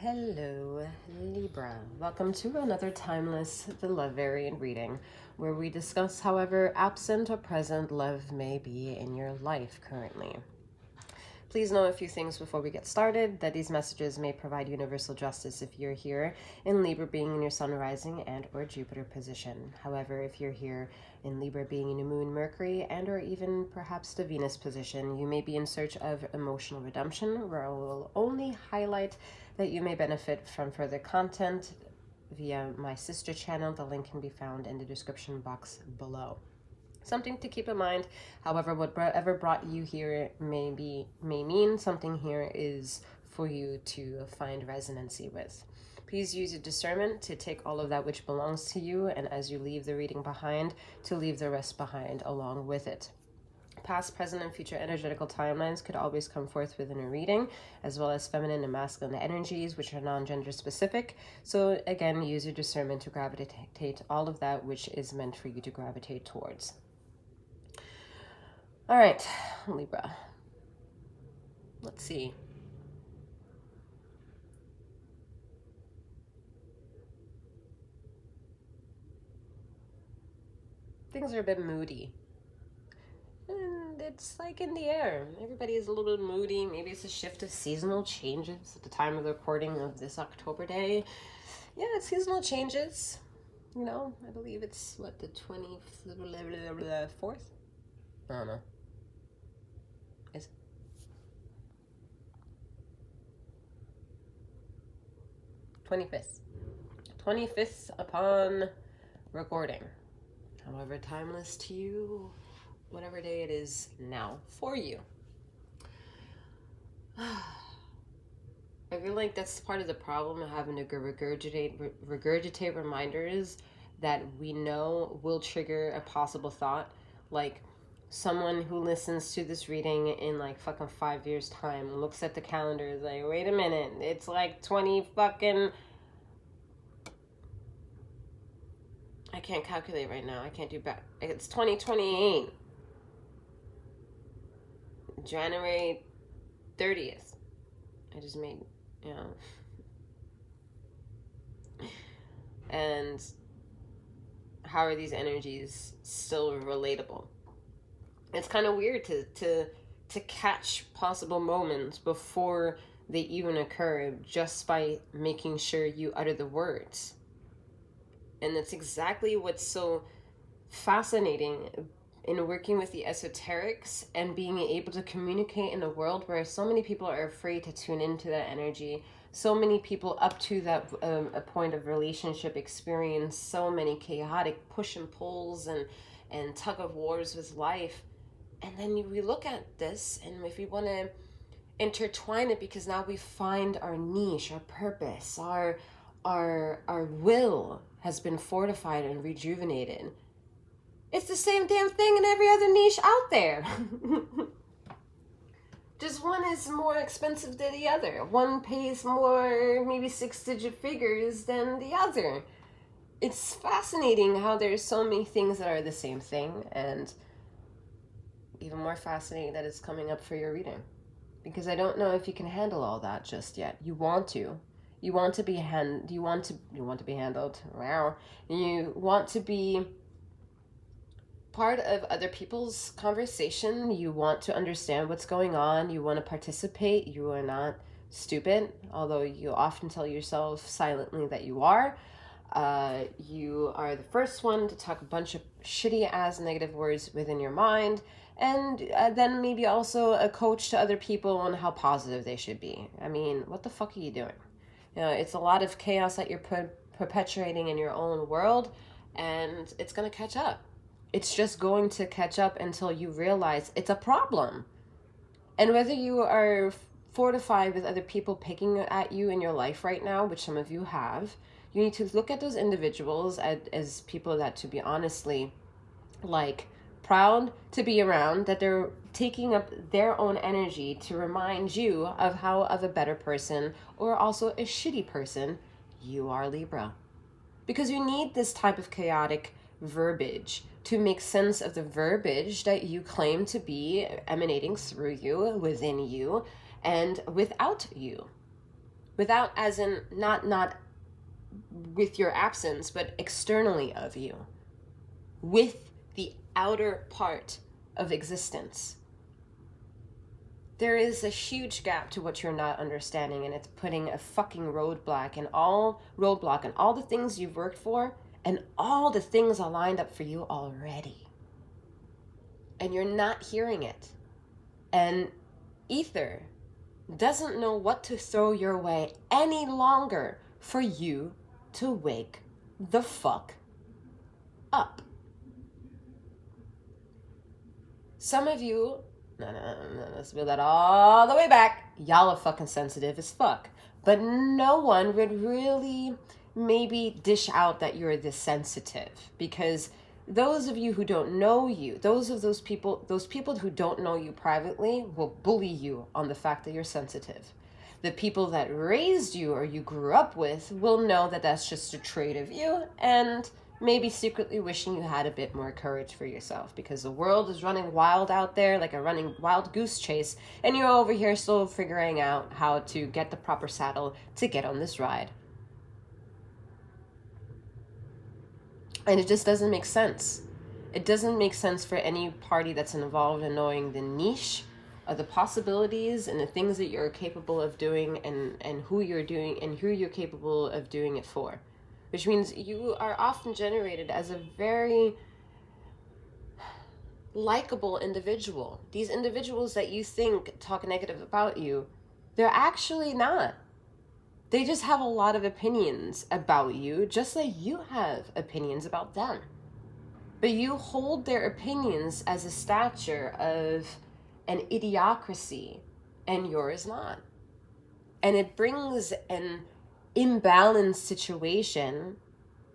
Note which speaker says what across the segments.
Speaker 1: Hello, Libra. Welcome to another timeless The Love Variant reading, where we discuss however absent or present love may be in your life currently. Please know a few things before we get started, that these messages may provide universal justice if you're here in Libra being in your sun rising and or Jupiter position. However, if you're here in Libra being in your moon Mercury and or even perhaps the Venus position, you may be in search of emotional redemption, where I will only highlight that you may benefit from further content via my sister channel. The link can be found in the description box below. Something to keep in mind, however, whatever brought you here may mean something here is for you to find resonancy with. Please use your discernment to take all of that which belongs to you, and as you leave the reading behind, to leave the rest behind along with it. Past, present, and future energetical timelines could always come forth within a reading, as well as feminine and masculine energies, which are non-gender specific. So again, use your discernment to gravitate all of that which is meant for you to gravitate towards. All right, Libra. Let's see. Things are a bit moody. And it's like in the air. Everybody is a little bit moody. Maybe it's a shift of seasonal changes at the time of the recording of this October day. Yeah, it's seasonal changes. You know, I believe it's, what, the 24th? I don't know. Is it? 25th upon recording. However timeless to you, whatever day it is now for you. I feel like that's part of the problem of having to regurgitate reminders that we know will trigger a possible thought. Like, someone who listens to this reading in like fucking 5 years time looks at the calendar, is like, wait a minute, it's like 20 fucking... I can't calculate right now. I can't do back. It's 2028. January 30th. I just made, you know. And how are these energies still relatable? It's kind of weird to catch possible moments before they even occur just by making sure you utter the words. And that's exactly what's so fascinating in working with the esoterics and being able to communicate in a world where so many people are afraid to tune into that energy. So many people up to that a point of relationship experience so many chaotic push and pulls and tug of wars with life. And then we look at this, and if we want to intertwine it, because now we find our niche, our purpose, our will has been fortified and rejuvenated. It's the same damn thing in every other niche out there. Just one is more expensive than the other. One pays more, maybe 6-digit figures than the other. It's fascinating how there's so many things that are the same thing, and even more fascinating that it's coming up for your reading. Because I don't know if you can handle all that just yet. You want to. You want to be handled. Wow. You want to be part of other people's conversation. You want to understand what's going on. You want to participate. You are not stupid, although you often tell yourself silently that you are. You are the first one to talk a bunch of shitty ass negative words within your mind, and then maybe also a coach to other people on how positive they should be. I mean, what the fuck are you doing? You know, it's a lot of chaos that you're perpetuating in your own world, and it's going to catch up. It's just going to catch up until you realize it's a problem. And whether you are fortified with other people picking at you in your life right now, which some of you have, you need to look at those individuals as people that, to be honestly, like, proud to be around, that they're taking up their own energy to remind you of how of a better person, or also a shitty person, you are, Libra. Because you need this type of chaotic verbiage to make sense of the verbiage that you claim to be emanating through you, within you, and without you. Without, as in, not with your absence, but externally of you. With the outer part of existence. There is a huge gap to what you're not understanding, and it's putting a fucking roadblock and all the things you've worked for and all the things are lined up for you already. And you're not hearing it. And ether doesn't know what to throw your way any longer for you to wake the fuck up. Some of you, no, let's build that all the way back. Y'all are fucking sensitive as fuck. But no one would really maybe dish out that you're this sensitive, because those of you who don't know you, those people who don't know you privately will bully you on the fact that you're sensitive. The people that raised you or you grew up with will know that that's just a trait of you, and maybe secretly wishing you had a bit more courage for yourself, because the world is running wild out there, like a running wild goose chase, and you're over here still figuring out how to get the proper saddle to get on this ride. And it just doesn't make sense. It doesn't make sense for any party that's involved in knowing the niche of the possibilities and the things that you're capable of doing, and who you're doing and who you're capable of doing it for. Which means you are often generated as a very likable individual. These individuals that you think talk negative about you, they're actually not. They just have a lot of opinions about you, just like you have opinions about them. But you hold their opinions as a stature of an idiocracy, and yours not. And it brings an imbalanced situation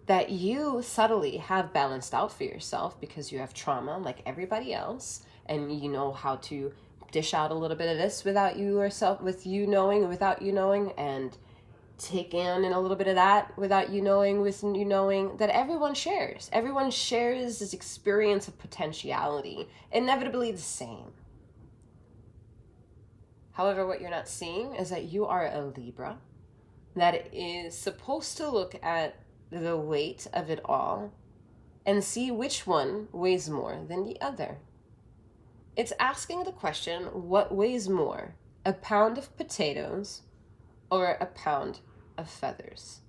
Speaker 1: that you subtly have balanced out for yourself, because you have trauma like everybody else, and you know how to dish out a little bit of this without you knowing, and take in a little bit of that without you knowing, with you knowing that everyone shares. Everyone shares this experience of potentiality, inevitably the same. However, what you're not seeing is that you are a Libra that is supposed to look at the weight of it all and see which one weighs more than the other. It's asking the question, what weighs more, a pound of potatoes or a pound of feathers?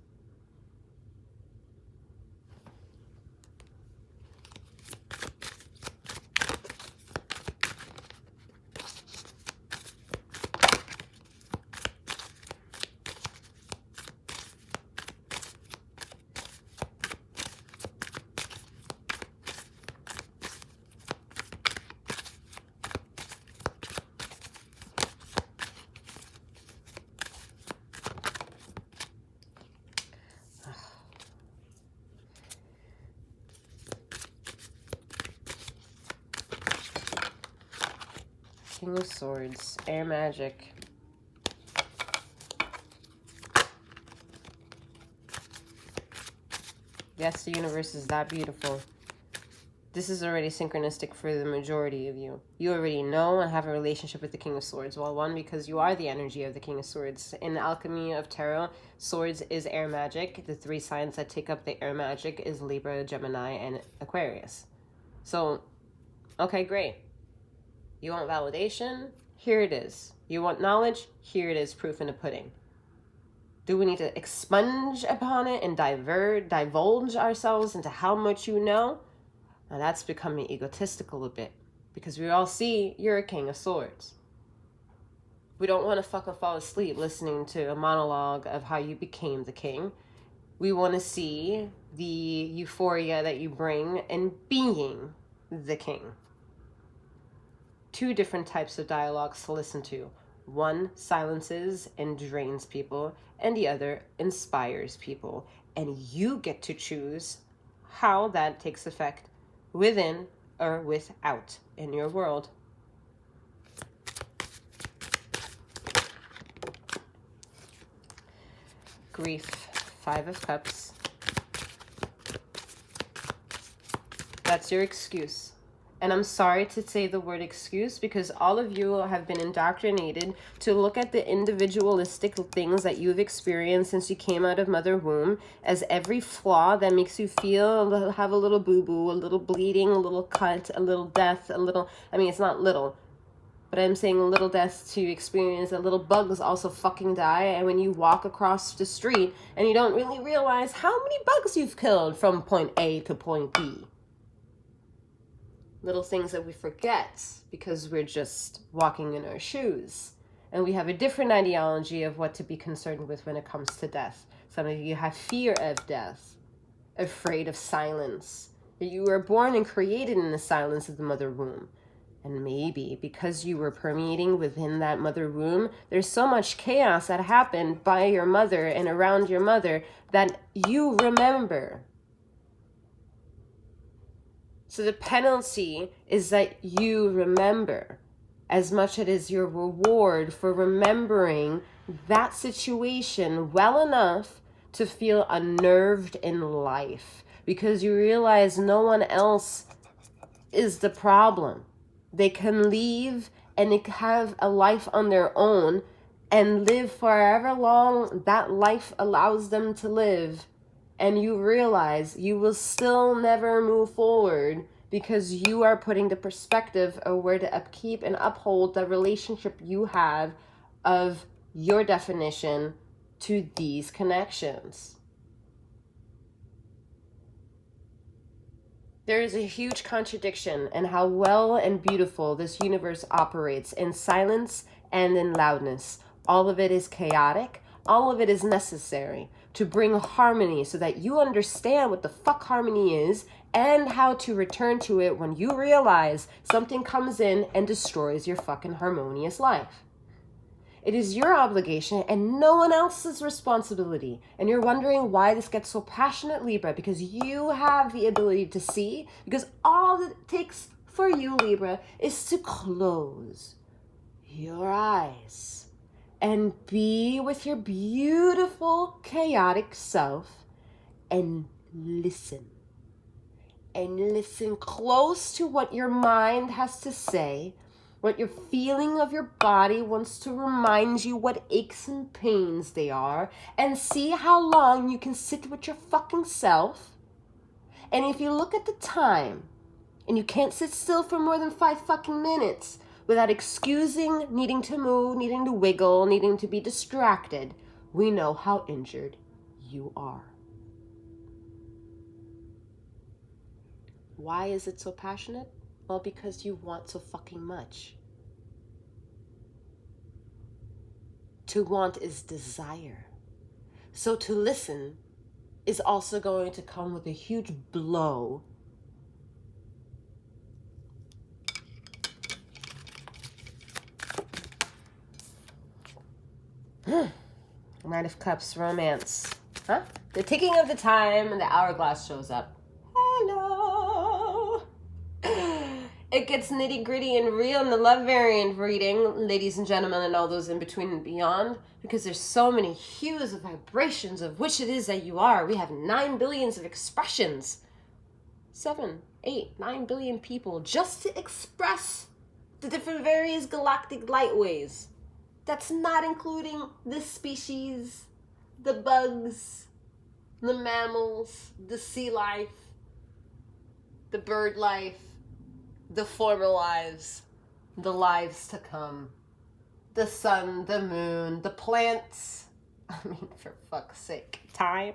Speaker 1: King of Swords, air magic. Yes, the universe is that beautiful. This is already synchronistic for the majority of you. You already know and have a relationship with the King of Swords. Well, one, because you are the energy of the King of Swords. In the alchemy of tarot, swords is air magic. The 3 signs that take up the air magic is Libra, Gemini, and Aquarius. So, okay, great. You want validation? Here it is. You want knowledge? Here it is, proof in the pudding. Do we need to expunge upon it and divulge ourselves into how much you know? Now that's becoming egotistical a bit, because we all see you're a King of Swords. We don't want to fucking fall asleep listening to a monologue of how you became the king. We want to see the euphoria that you bring in being the king. 2 different types of dialogues to listen to. One silences and drains people, and the other inspires people. And you get to choose how that takes effect within or without in your world. Grief, 5 of Cups. That's your excuse. And I'm sorry to say the word excuse, because all of you have been indoctrinated to look at the individualistic things that you've experienced since you came out of mother womb as every flaw that makes you feel, have a little boo-boo, a little bleeding, a little cut, a little death, a little, I mean, it's not little, but I'm saying a little death to experience that little bugs also fucking die. And when you walk across the street and you don't really realize how many bugs you've killed from point A to point B. Little things that we forget because we're just walking in our shoes. And we have a different ideology of what to be concerned with when it comes to death. Some of you have fear of death, afraid of silence. You were born and created in the silence of the mother womb. And maybe because you were permeating within that mother womb, there's so much chaos that happened by your mother and around your mother that you remember. So the penalty is that you remember as much as it is your reward for remembering that situation well enough to feel unnerved in life, because you realize no one else is the problem. They can leave and they have a life on their own and live forever long that life allows them to live. And you realize you will still never move forward because you are putting the perspective of where to upkeep and uphold the relationship you have of your definition to these connections. There is a huge contradiction in how well and beautiful this universe operates in silence and in loudness. All of it is chaotic. All of it is necessary to bring harmony so that you understand what the fuck harmony is and how to return to it when you realize something comes in and destroys your fucking harmonious life. It is your obligation and no one else's responsibility. And you're wondering why this gets so passionate, Libra, because you have the ability to see, because all it takes for you, Libra, is to close your eyes and be with your beautiful, chaotic self and listen. And listen close to what your mind has to say, what your feeling of your body wants to remind you what aches and pains they are, and see how long you can sit with your fucking self. And if you look at the time, and you can't sit still for more than 5 fucking minutes, without excusing needing to move, needing to wiggle, needing to be distracted, we know how injured you are. Why is it so passionate? Well, because you want so fucking much. To want is desire. So to listen is also going to come with a huge blow. Knight of Cups, romance. Huh? The ticking of the time and the hourglass shows up. Hello. It gets nitty gritty and real in the love variant reading, ladies and gentlemen, and all those in between and beyond, because there's so many hues of vibrations of which it is that you are. We have 9 billions of expressions. 7, 8, 9 billion people just to express the different various galactic light ways. That's not including the species, the bugs, the mammals, the sea life, the bird life, the former lives, the lives to come, the sun, the moon, the plants. I mean, for fuck's sake, time.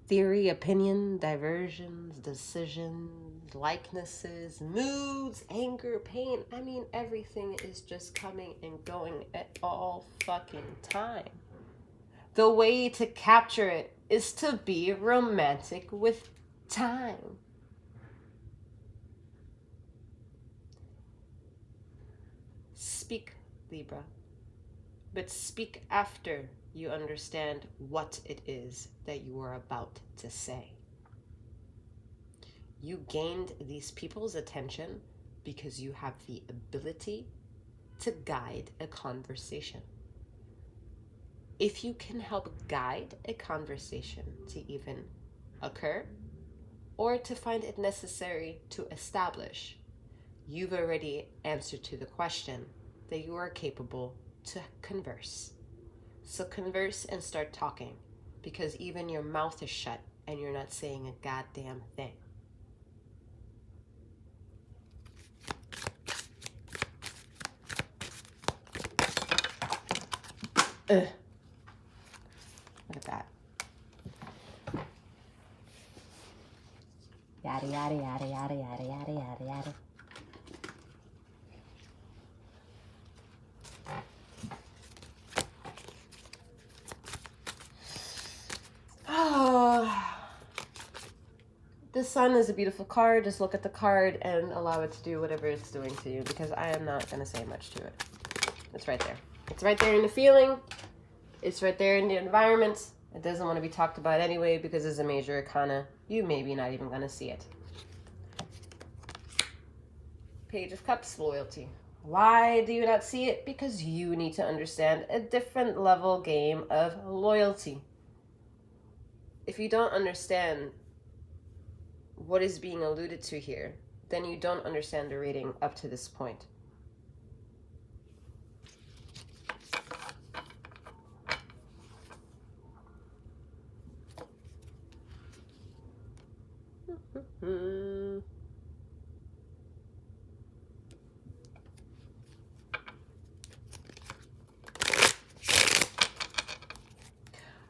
Speaker 1: Theory, opinion, diversions, decisions, likenesses, moods, anger, pain. I mean, everything is just coming and going at all fucking time. The way to capture it is to be romantic with time. Speak, Libra, but speak after you understand what it is that you are about to say. You gained these people's attention because you have the ability to guide a conversation. If you can help guide a conversation to even occur, or to find it necessary to establish, you've already answered to the question that you are capable to converse. So converse and start talking, because even your mouth is shut and you're not saying a goddamn thing. Look at that. Yada, yada, yada, yada, yada, yada, yada, yada. The sun is a beautiful card. Just look at the card and allow it to do whatever it's doing to you, because I am not going to say much to it. It's right there. It's right there in the feeling. It's right there in the environment. It doesn't want to be talked about anyway because it's a major arcana. You maybe not even going to see it. Page of Cups, loyalty. Why do you not see it? Because you need to understand a different level game of loyalty. If you don't understand what is being alluded to here, then you don't understand the reading up to this point.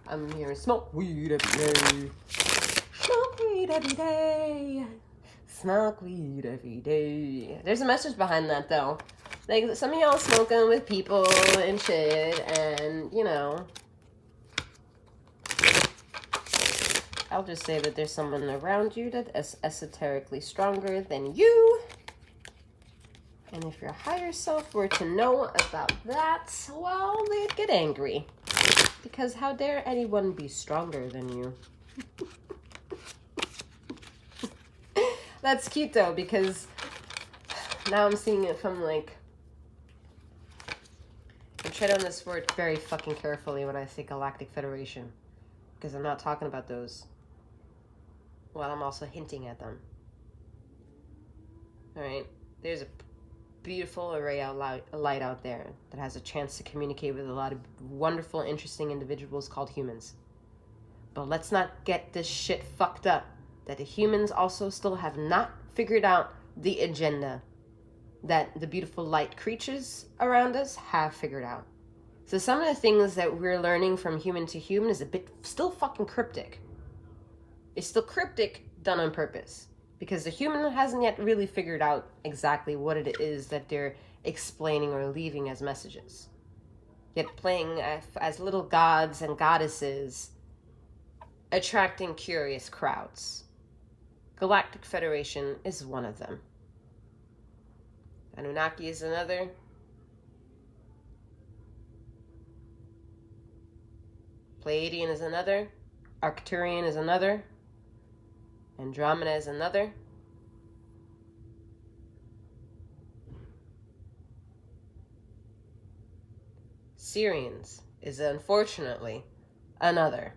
Speaker 1: I'm here to smoke weed every day. Smoke weed every day. Smoke weed every day. There's a message behind that, though. Like, some of y'all smoking with people and shit, and, you know. I'll just say that there's someone around you that is esoterically stronger than you. And if your higher self were to know about that, well, they'd get angry. Because how dare anyone be stronger than you? That's cute, though, because now I'm seeing it from, like... And tread on this word very fucking carefully when I say Galactic Federation. Because I'm not talking about those. Well, I'm also hinting at them. Alright? There's a beautiful array of light out there that has a chance to communicate with a lot of wonderful, interesting individuals called humans. But let's not get this shit fucked up, that the humans also still have not figured out the agenda that the beautiful light creatures around us have figured out. So some of the things that we're learning from human to human is a bit still fucking cryptic. It's still cryptic, done on purpose. Because the human hasn't yet really figured out exactly what it is that they're explaining or leaving as messages. Yet playing as little gods and goddesses, attracting curious crowds. Galactic Federation is one of them. Anunnaki is another. Pleiadian is another. Arcturian is another. Andromeda is another. Syrians is unfortunately another.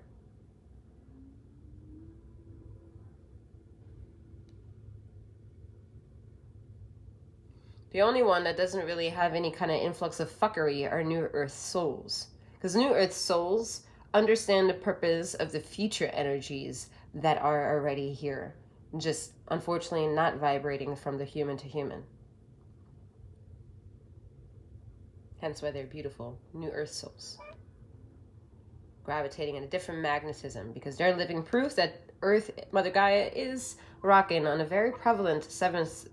Speaker 1: The only one that doesn't really have any kind of influx of fuckery are New Earth souls. Because New Earth souls understand the purpose of the future energies that are already here. Just, unfortunately, not vibrating from the human to human. Hence why they're beautiful. New Earth souls. Gravitating in a different magnetism. Because they're living proof that Earth, Mother Gaia, is rocking on a very prevalent 7th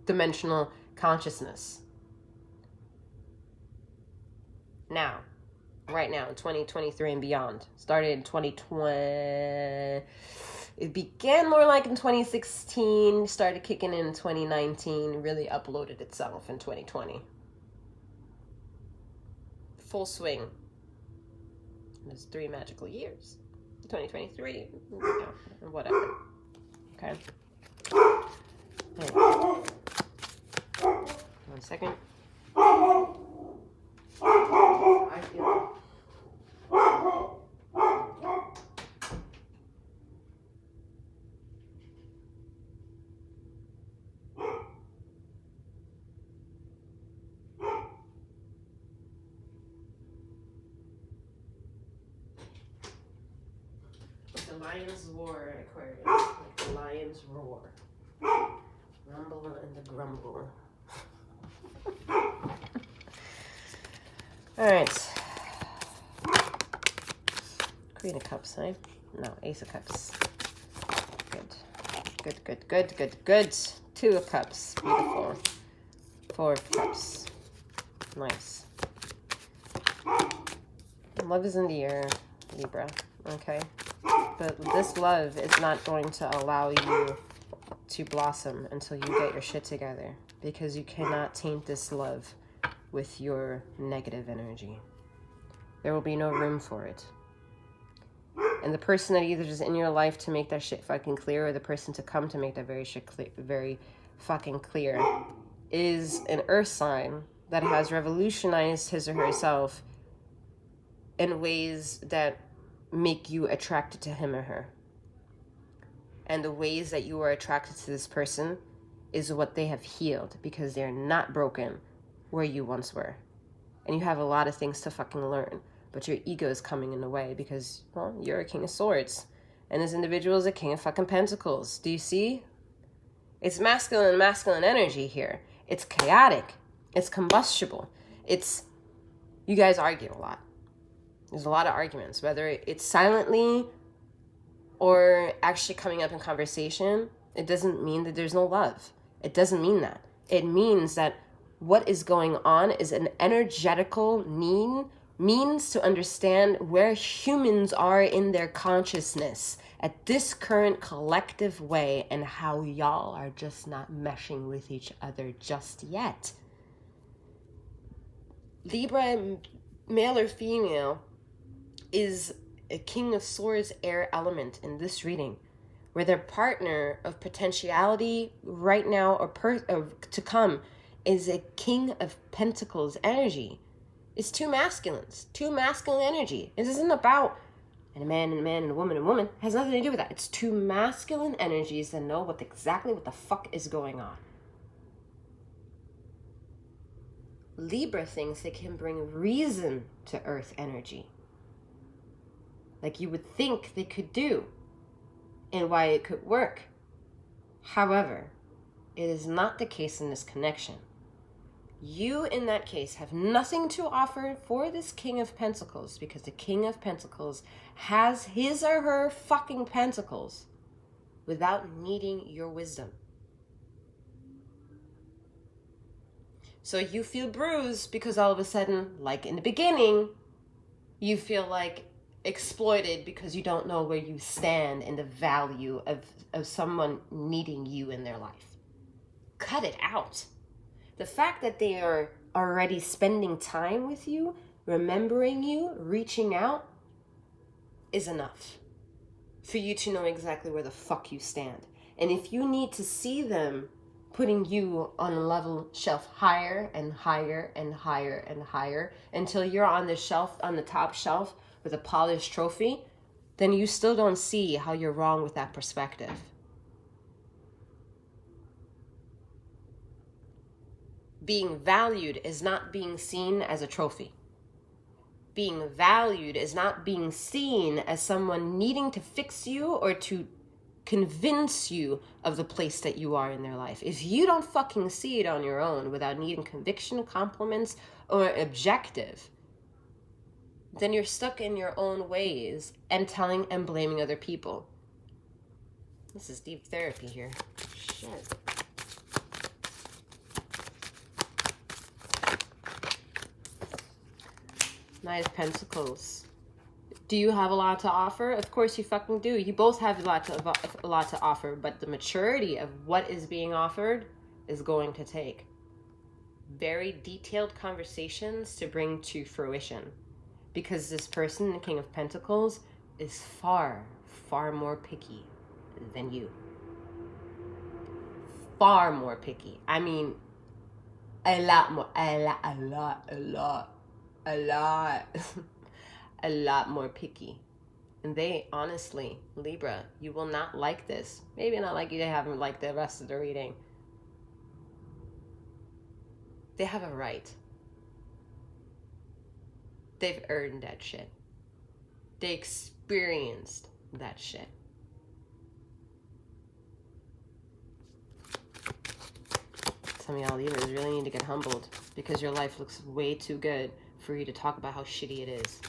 Speaker 1: dimensional consciousness. Now, right now, in 2023 and beyond. Started in 2020. It began more like in 2016, started kicking in 2019, really uploaded itself in 2020. Full swing. There's 3 magical years. 2023, whatever. Okay. Anyway. 1 second. I feel it. 1 second. lion's roar, Aquarius. Like the lion's roar. Rumble and the grumble. Alright. Queen of Cups, eh? No, Ace of Cups. Good. 2 of Cups. Beautiful. 4 of Cups. Nice. Love is in the air, Libra. Okay? But this love is not going to allow you to blossom until you get your shit together. Because you cannot taint this love with your negative energy. There will be no room for it. And the person that either is in your life to make that shit fucking clear, or the person to come to make that very fucking clear, is an earth sign that has revolutionized his or herself in ways that make you attracted to him or her. And the ways that you are attracted to this person is what they have healed, because they're not broken where you once were. And you have a lot of things to fucking learn. But your ego is coming in the way because, well, you're a King of Swords. And this individual is a King of fucking Pentacles. Do you see? It's masculine energy here. It's chaotic. It's combustible. You guys argue a lot. There's a lot of arguments, whether it's silently or actually coming up in conversation. It doesn't mean that there's no love. It doesn't mean that. It means that what is going on is an energetical means to understand where humans are in their consciousness at this current collective way, and how y'all are just not meshing with each other just yet. Libra, male or female, is a King of Swords air element in this reading, where their partner of potentiality right now or to come is a King of Pentacles energy. It's two masculine energy. It isn't about a man and a woman and a woman. It has nothing to do with that. It's two masculine energies that know exactly what the fuck is going on. Libra thinks they can bring reason to earth energy. Like you would think they could do, and why it could work. However, it is not the case in this connection. You, in that case, have nothing to offer for this King of Pentacles, because the King of Pentacles has his or her fucking pentacles without needing your wisdom. So you feel bruised because all of a sudden, like in the beginning, you feel like exploited because you don't know where you stand in the value of someone needing you in their life. Cut it out. The fact that they are already spending time with you, remembering you, reaching out, is enough for you to know exactly where the fuck you stand. And if you need to see them putting you on a level shelf higher and higher and higher and higher until you're on the shelf, on the top shelf with a polished trophy, then you still don't see how you're wrong with that perspective. Being valued is not being seen as a trophy. Being valued is not being seen as someone needing to fix you or to convince you of the place that you are in their life. If you don't fucking see it on your own without needing conviction, compliments, or objective, then you're stuck in your own ways and telling and blaming other people. This is deep therapy here. Shit. Knight of Pentacles. Do you have a lot to offer? Of course you fucking do. You both have a lot to offer, but the maturity of what is being offered is going to take very detailed conversations to bring to fruition. Because this person, the King of Pentacles, is far, far more picky than you. Far more picky. I mean, a lot more picky. And they, honestly, Libra, you will not like this. Maybe not like you, they haven't liked the rest of the reading. They have a right. They've earned that shit. They experienced that shit. Some of y'all Libras really need to get humbled because your life looks way too good for you to talk about how shitty it is.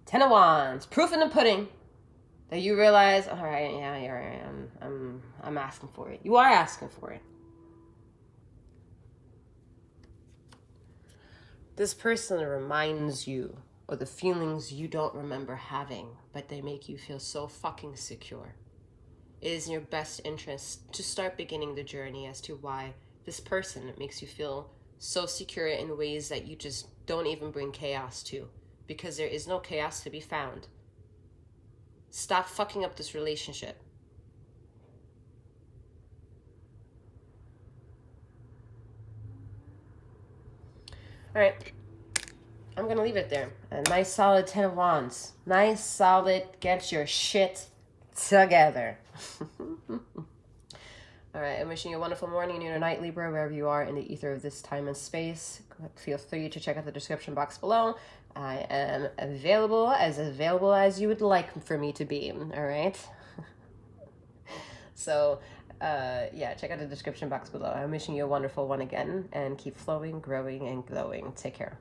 Speaker 1: Ten of Wands, proof in the pudding that you realize, all right, yeah, you're right. I'm asking for it. You are asking for it. This person reminds you of the feelings you don't remember having, but they make you feel so fucking secure. It is in your best interest to start beginning the journey as to why this person makes you feel so secure in ways that you just don't even bring chaos to, because there is no chaos to be found. Stop fucking up this relationship. All right, I'm gonna leave it there. A nice solid 10 of Wands. Nice solid, get your shit together. All right, I'm wishing you a wonderful morning, noon, or night, Libra, wherever you are in the ether of this time and space. Feel free to check out the description box below. I am available as you would like for me to be, all right? So, yeah, check out the description box below. I'm wishing you a wonderful one again, and keep flowing, growing, and glowing. Take care.